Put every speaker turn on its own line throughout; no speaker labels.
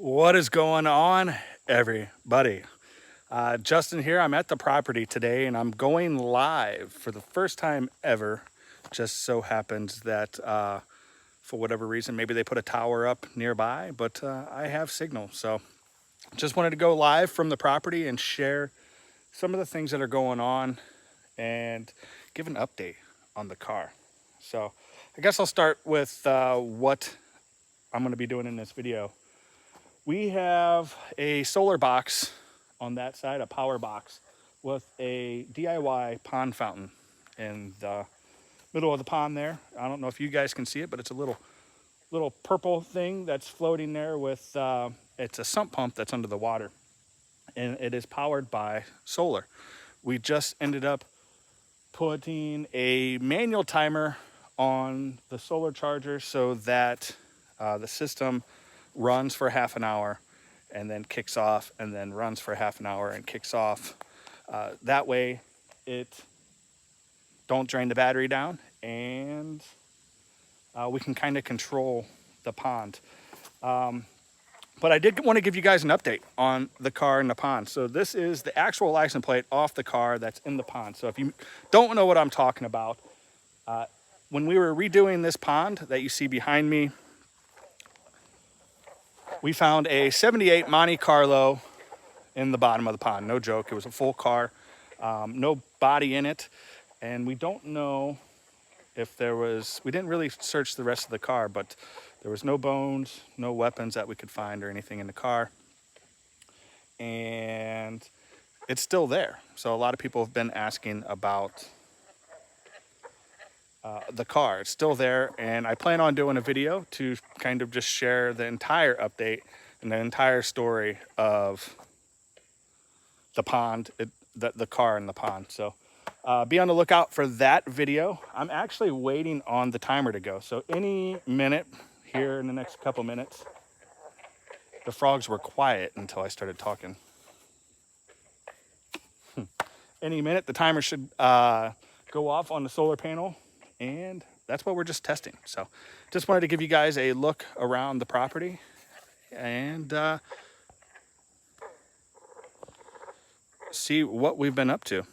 What is going on, everybody? Justin here. I'm at the property today and I'm going live for the first time ever. Just so happens that for whatever reason, maybe they put a tower up nearby, but I have signal. So just wanted to go live from the property and share some of the things that are going on and give an update on the car. So I guess I'll start with what I'm going to be doing in this video. We have a solar box on that side, a power box with a DIY pond fountain in the middle of the pond there. I don't know if you guys can see it, but it's a little purple thing that's floating there with it's a sump pump that's under the water, and it is powered by solar. We just ended up putting a manual timer on the solar charger so that the system runs for half an hour and then kicks off, and then runs for half an hour and kicks off. That way it don't drain the battery down, and we can kind of control the pond. But I did want to give you guys an update on the car in the pond. So this is the actual license plate off the car that's in the pond. So if you don't know what I'm talking about, when we were redoing this pond that you see behind me, we found a 78 Monte Carlo in the bottom of the pond. No joke, it was a full car, no body in it. And we don't know if we didn't really search the rest of the car, but there was no bones, no weapons that we could find or anything in the car. And it's still there. So a lot of people have been asking about the car. It's still there, and I plan on doing a video to kind of just share the entire update and the entire story of the pond, the car in the pond. So be on the lookout for that video. I'm actually waiting on the timer to go. So any minute here in the next couple minutes, the frogs were quiet until I started talking. Any minute, the timer should go off on the solar panel, and that's what we're just testing. So just wanted to give you guys a look around the property and see what we've been up to.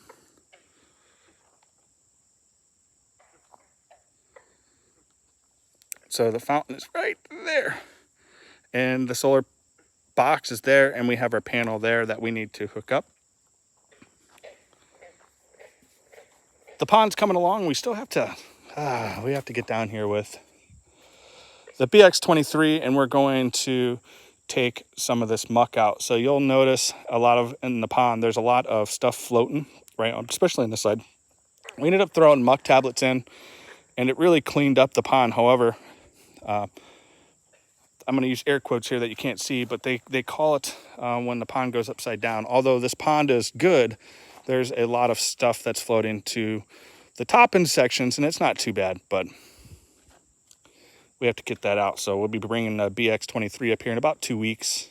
So the fountain is right there, and the solar box is there, and we have our panel there that we need to hook up. The pond's coming along. We still have to get down here with the BX23, and we're going to take some of this muck out. So you'll notice in the pond, there's a lot of stuff floating, right, especially on this side. We ended up throwing muck tablets in, and it really cleaned up the pond. However, I'm going to use air quotes here that you can't see, but they call it when the pond goes upside down. Although this pond is good, there's a lot of stuff that's floating to the top end sections, and it's not too bad, but we have to get that out. So we'll be bringing the BX23 up here in about 2 weeks.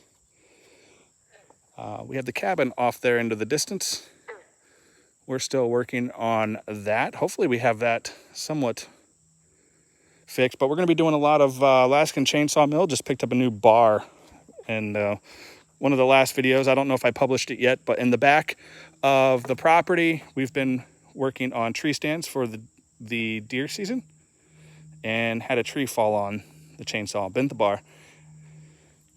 We have the cabin off there into the distance. We're still working on that. Hopefully we have that somewhat fixed, but we're going to be doing a lot of Alaskan Chainsaw Mill. Just picked up a new bar, and one of the last videos, I don't know if I published it yet, but in the back of the property, we've been working on tree stands for the deer season, and had a tree fall on the chainsaw, bent the bar.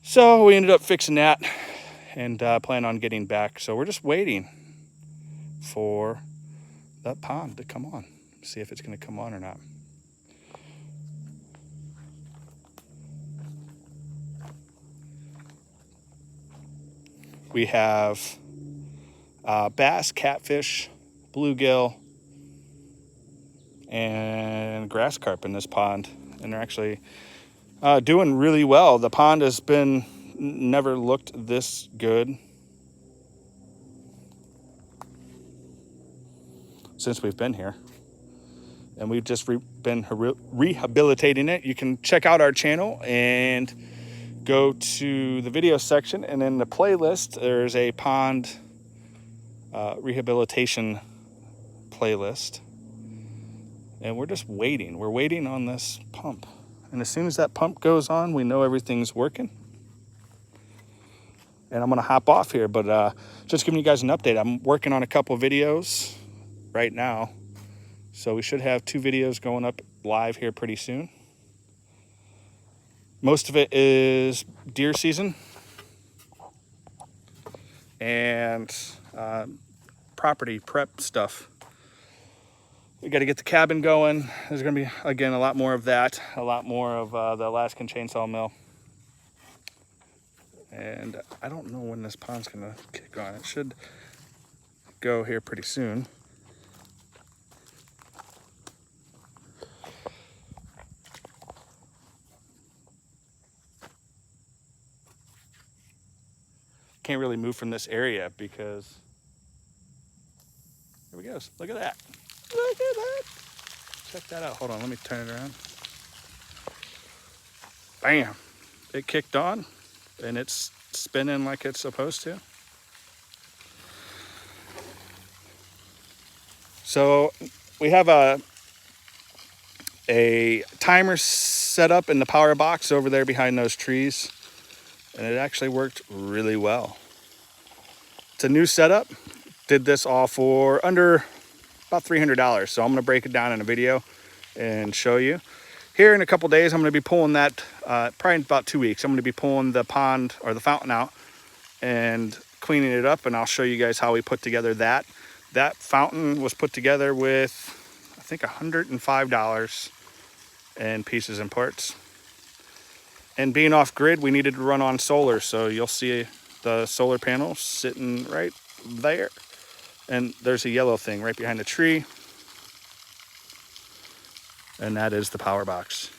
So we ended up fixing that and plan on getting back. So we're just waiting for that pond to come on, see if it's going to come on or not. We have bass, catfish, bluegill, and grass carp in this pond, and they're actually doing really well. The pond has never looked this good since we've been here, and we've just been rehabilitating it. You can check out our channel and go to the video section, and in the playlist there's a pond rehabilitation playlist, and we're just waiting. We're waiting on this pump, and as soon as that pump goes on, we know everything's working. and I'm gonna hop off here, but just giving you guys an update. I'm working on a couple videos right now, so we should have 2 videos going up live here pretty soon. Most of it is deer season and property prep stuff. We got to get the cabin going. There's going to be, again, a lot more of that, a lot more of the Alaskan chainsaw mill. And I don't know when this pond's going to kick on. It should go here pretty soon. Can't really move from this area because, here we go. Look at that. Look at that. Check that out. Hold on, let me turn it around. Bam. It kicked on and it's spinning like it's supposed to. So we have a timer set up in the power box over there behind those trees, and it actually worked really well. It's a new setup. Did this all for under about $300. So I'm going to break it down in a video and show you. Here in a couple days, I'm going to be pulling that, probably in about 2 weeks, I'm going to be pulling the pond or the fountain out and cleaning it up, and I'll show you guys how we put together that. That fountain was put together with, I think, $105 in pieces and parts. And being off grid, we needed to run on solar, so you'll see the solar panel sitting right there. And there's a yellow thing right behind the tree. And that is the power box.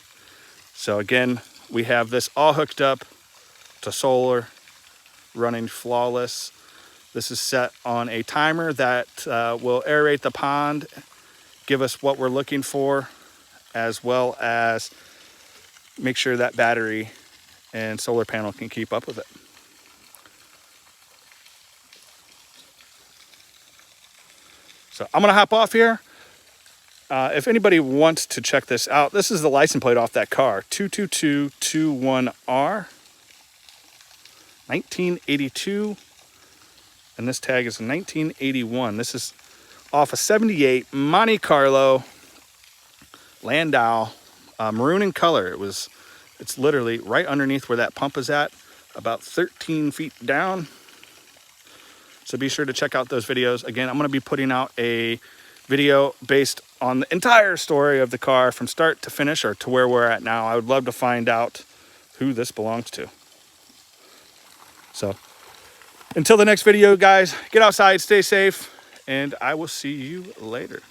So again, we have this all hooked up to solar, running flawless. This is set on a timer that will aerate the pond, give us what we're looking for, as well as make sure that battery and solar panel can keep up with it. So I'm gonna hop off here. If anybody wants to check this out, this is the license plate off that car, 22221R, 1982, and this tag is 1981. This is off a 78 Monte Carlo Landau, maroon in color. It's literally right underneath where that pump is at, about 13 feet down. So be sure to check out those videos. Again, I'm going to be putting out a video based on the entire story of the car from start to finish, or to where we're at now. I would love to find out who this belongs to. So until the next video, guys, get outside, stay safe, and I will see you later.